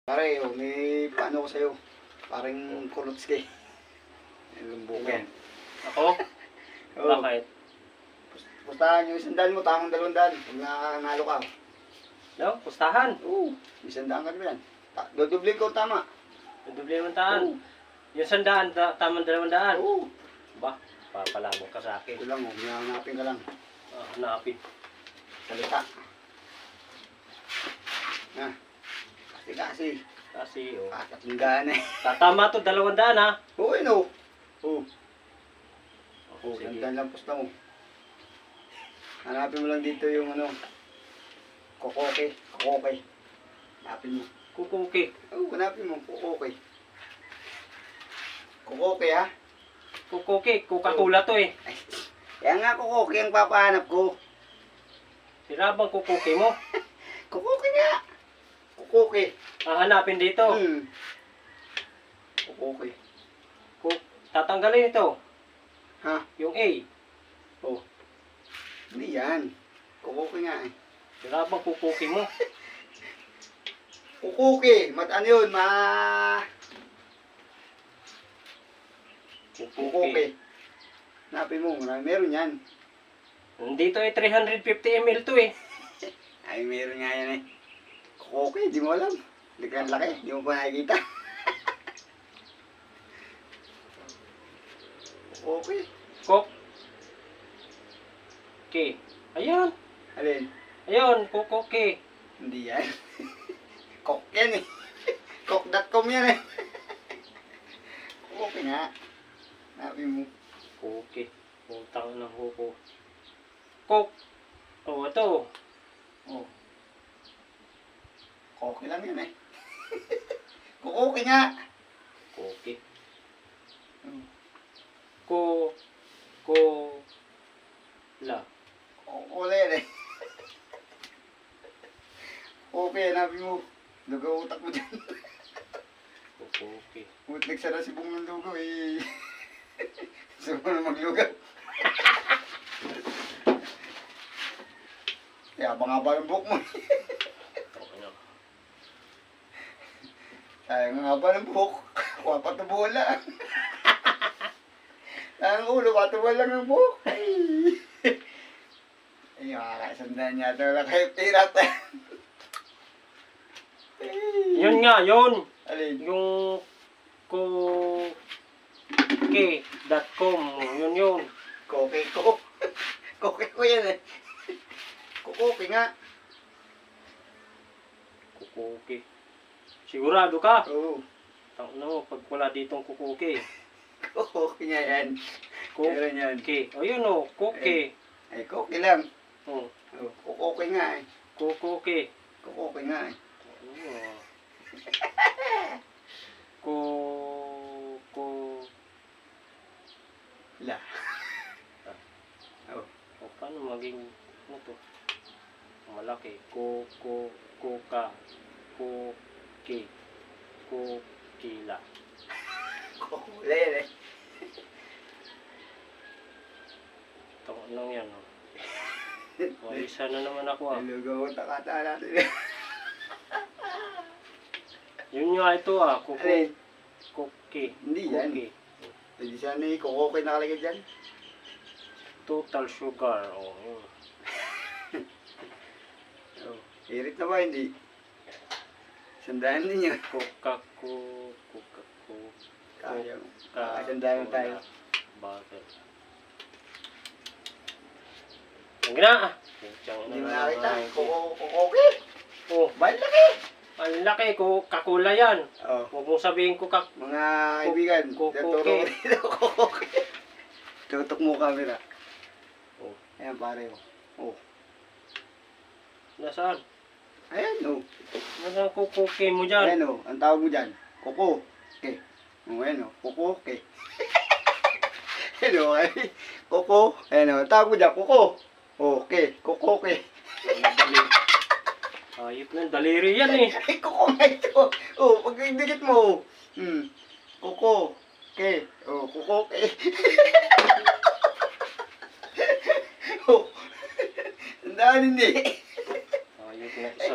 Pare, oh, may paano ko sa'yo. Parang kulotski. Lumbukin. Ako? Oo. Bakit? Pustahan yung 100 mo, tamang 200. Pag nanalo ka. No? Pustahan? Oo. 100 ka naman yan. Dodoblin ko tama. Doble naman taan. Oo. Yung 100, tamang 200. Oo. Ba? Papalabok ka sa akin. Ito lang, oh. Hanapin ka lang. Hanapin. Salita. Ha. Kasi. Kasi, oh. Katinggaan eh. Tatama to, 200 ha? Oo, no. Oo. Oh, sige. 100 lang pusta mo. Hanapin mo lang dito yung ano. Kokoke. Kokoke. Hanapin mo. Kukuki. Oo, hanapin mo. Kokoke. Kokoke ha. Kukuki. Coca-Cola to eh. Ay, kaya nga kokoke ang papahanap ko. Sila bang kukuki mo? Kokoke nga. Kokoke. Hahanapin dito. Kokoke. Tatanggalin ito. Ha? Yung A. Oh. Hindi yan. Kokoke nga eh. Sila bang kukuki mo? Kokoke. Ano yun? Kokoke. Hanapin mo. Meron yan. Dito ay 350 ml to eh. Ay, meron nga yan eh. Kokoke. Di mo alam. Hindi ka laki. Di mo pa nakikita. Kokoke. Kok. Okay. Ayan. Alin? Ayun, kukuki. Hindi yan. Kok yan eh. Kok.com yan eh. Kokoke nga. Hanapin mo. Kuki. Utang ng kuko. Kok. Oh, ito. Oh. Kokoke lang yan eh. Kokoke nga. Kuki. Hmm. Ko. La. Kokoke yan eh. Kokoke, hanapin mo. Lugaw utak mo dyan. Kukuki. Mutlik sa nasibong ng lugaw eh. Gusto mo na maglugaw. Kaya banga yung buhok mo. Ano? Sayang nga ba ng buhok? Kuha patubuhan lang. Ang ulo, patubuhan lang ng buhok. Ay, makakasandaan yata wala kayo pirat. Yun nga, yun. Alin? Yung kuki.com. Yun. Koke ko. Koke ko yan eh. Kukoke nga. Kukuki. Sigurado ka? Oo. Tang no, pag wala ditong kukuki. Kukoke nga yan. Meron yan. Kuki. O yun o, kuki. Ay, koke lang. Oh, Oh, kukoke nga eh. kukuki. Kukoke nga eh. Ku La. Oh. o paano maging ano to? Malaki. Kukila. Kukula yan eh. Ito, anong yan? Oh? O, isa na naman ako ah. Lugaw takata natin. Yun nga ito ah. Alin? Kuki. Hindi yan. Kuki. Hindi siya na eh. Kukoke nakalagay dyan. Total sugar. Oh, yun. Oh. Hirit na ba? Hindi. Sandaan din yun. Kaya. Sandaan na tayo. Butter. Ang gina ah. Hindi mo nakita. Kukoke. Oh, Ba't laki? ang laki ko kakula yan. Oh. Huwag mong sabihin ko Mga kaibigan. Kukoke. Tuturo ko dito. Kukoke. Tutok mo camera. Oh. Ayan pare. Oh. Nasaan? Ayan oh. Nasaan kukuki mo dyan? Ayan oh. Ang tawag mo dyan. Koko. Okay. Oh, ayan oh. Koko. Okay. Ayan oh. Ay. Koko. Ayan oh. Ang tawag mo dyan. Koko. Okay. Koko. Okay. Ayop na, daliri yan eh. Ay, koko nga ito. Oh, pag dikit mo. Koko. Okay. Oh, koko. Okay. Oh. Tandaan hindi. Ayop na isa.